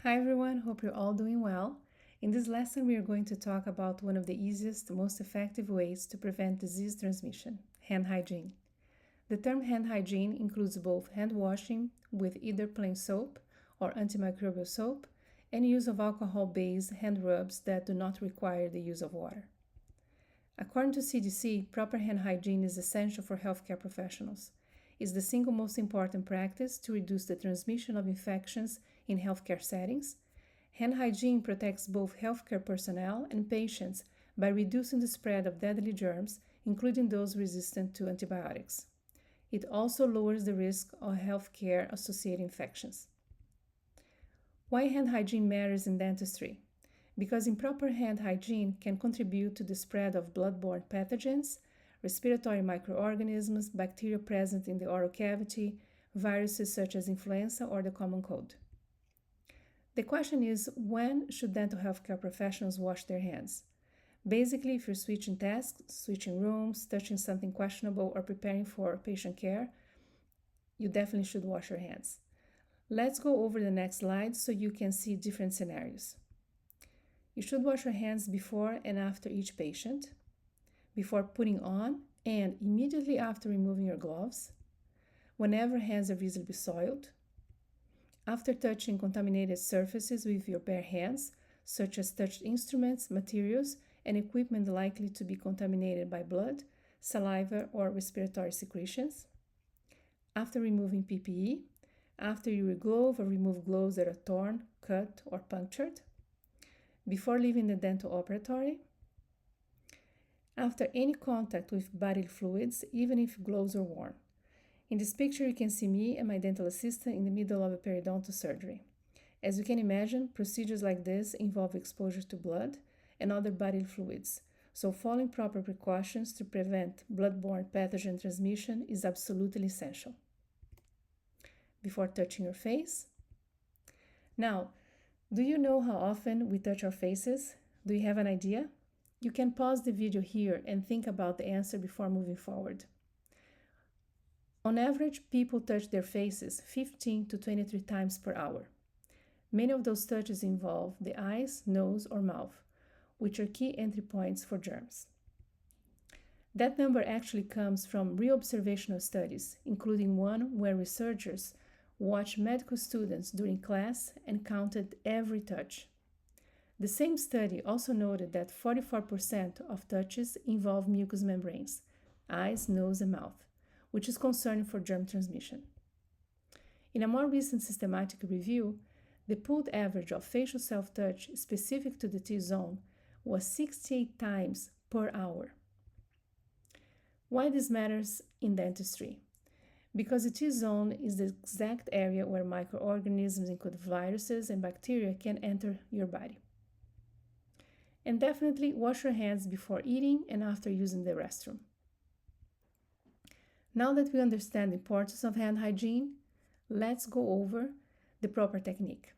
Hi everyone, hope you're all doing well. In this lesson, we are going to talk about one of the easiest, most effective ways to prevent disease transmission, hand hygiene. The term hand hygiene includes both hand washing with either plain soap or antimicrobial soap and use of alcohol-based hand rubs that do not require the use of water. According to CDC, proper hand hygiene is essential for healthcare professionals. It's the single most important practice to reduce the transmission of infections in healthcare settings. Hand hygiene protects both healthcare personnel and patients by reducing the spread of deadly germs, including those resistant to antibiotics. It also lowers the risk of healthcare associated infections. Why hand hygiene matters in dentistry? Because improper hand hygiene can contribute to the spread of blood-borne pathogens, respiratory microorganisms, bacteria present in the oral cavity, viruses such as influenza or the common cold. The question is, when should dental healthcare professionals wash their hands? Basically, if you're switching tasks, switching rooms, touching something questionable, or preparing for patient care, you definitely should wash your hands. Let's go over the next slide so you can see different scenarios. You should wash your hands before and after each patient, before putting on and immediately after removing your gloves, whenever hands are visibly soiled, after touching contaminated surfaces with your bare hands, such as touched instruments, materials, and equipment likely to be contaminated by blood, saliva, or respiratory secretions, after removing PPE, after you reglove or remove gloves that are torn, cut, or punctured, before leaving the dental operatory, after any contact with bodily fluids, even if gloves are worn. In this picture, you can see me and my dental assistant in the middle of a periodontal surgery. As you can imagine, procedures like this involve exposure to blood and other bodily fluids, so following proper precautions to prevent blood-borne pathogen transmission is absolutely essential. Before touching your face. Now, do you know how often we touch our faces? Do you have an idea? You can pause the video here and think about the answer before moving forward. On average, people touch their faces 15 to 23 times per hour. Many of those touches involve the eyes, nose, or mouth, which are key entry points for germs. That number actually comes from real observational studies, including one where researchers watched medical students during class and counted every touch. The same study also noted that 44% of touches involve mucous membranes, eyes, nose, and mouth, which is concerning for germ transmission. In a more recent systematic review, the pooled average of facial self-touch specific to the T-zone was 68 times per hour. Why this matters in dentistry? Because the T-zone is the exact area where microorganisms, including viruses and bacteria, can enter your body. And definitely wash your hands before eating and after using the restroom. Now that we understand the importance of hand hygiene, let's go over the proper technique.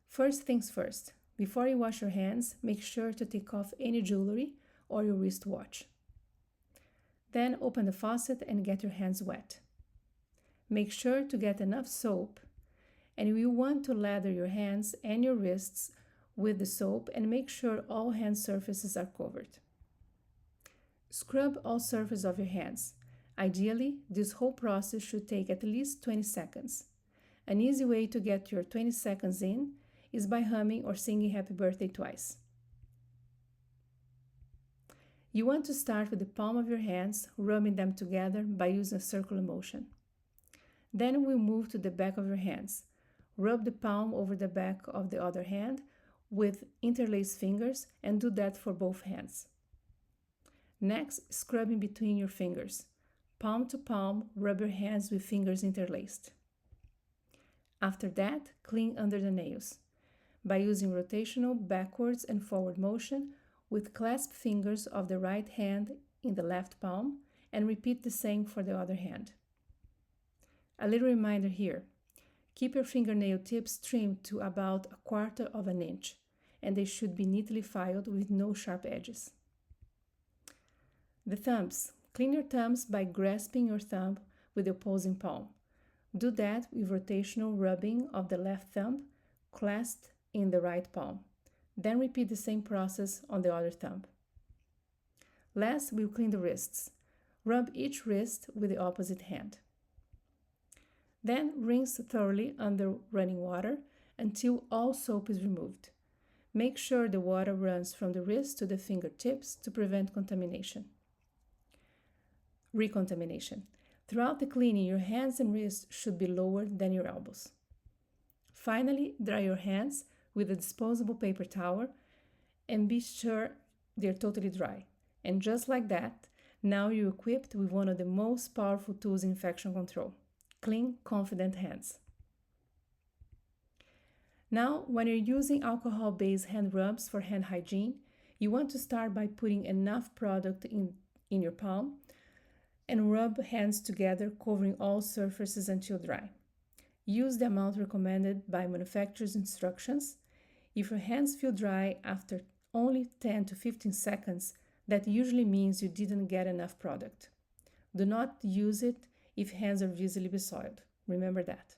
First things first, before you wash your hands, make sure to take off any jewelry or your wristwatch. Then open the faucet and get your hands wet. Make sure to get enough soap, and you want to lather your hands and your wrists with the soap and make sure all hand surfaces are covered. Scrub all surfaces of your hands. Ideally, this whole process should take at least 20 seconds. An easy way to get your 20 seconds in is by humming or singing Happy Birthday twice. You want to start with the palm of your hands, rubbing them together by using a circular motion. Then we'll move to the back of your hands. Rub the palm over the back of the other hand with interlaced fingers and do that for both hands. Next, scrubbing between your fingers. Palm to palm, rub your hands with fingers interlaced. After that, clean under the nails by using rotational backwards and forward motion with clasped fingers of the right hand in the left palm, and repeat the same for the other hand. A little reminder here. Keep your fingernail tips trimmed to about 1/4 of an inch, and they should be neatly filed with no sharp edges. The thumbs. Clean your thumbs by grasping your thumb with the opposing palm. Do that with rotational rubbing of the left thumb clasped in the right palm. Then repeat the same process on the other thumb. Last, we'll clean the wrists. Rub each wrist with the opposite hand. Then rinse thoroughly under running water until all soap is removed. Make sure the water runs from the wrist to the fingertips to prevent recontamination. Throughout the cleaning, your hands and wrists should be lower than your elbows. Finally, dry your hands with a disposable paper towel and be sure they're totally dry. And just like that, now you're equipped with one of the most powerful tools in infection control: clean, confident hands. Now, when you're using alcohol-based hand rubs for hand hygiene, you want to start by putting enough product in your palm and rub hands together, covering all surfaces until dry. Use the amount recommended by manufacturer's instructions. If your hands feel dry after only 10 to 15 seconds, that usually means you didn't get enough product. Do not use it if hands are visibly besoiled. Remember that.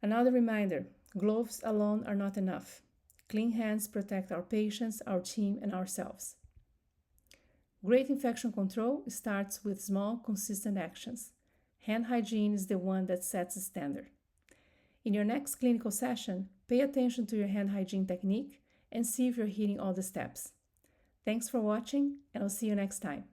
Another reminder: gloves alone are not enough. Clean hands protect our patients, our team, and ourselves. Great infection control starts with small, consistent actions. Hand hygiene is the one that sets the standard. In your next clinical session, pay attention to your hand hygiene technique and see if you're hitting all the steps. Thanks for watching, and I'll see you next time.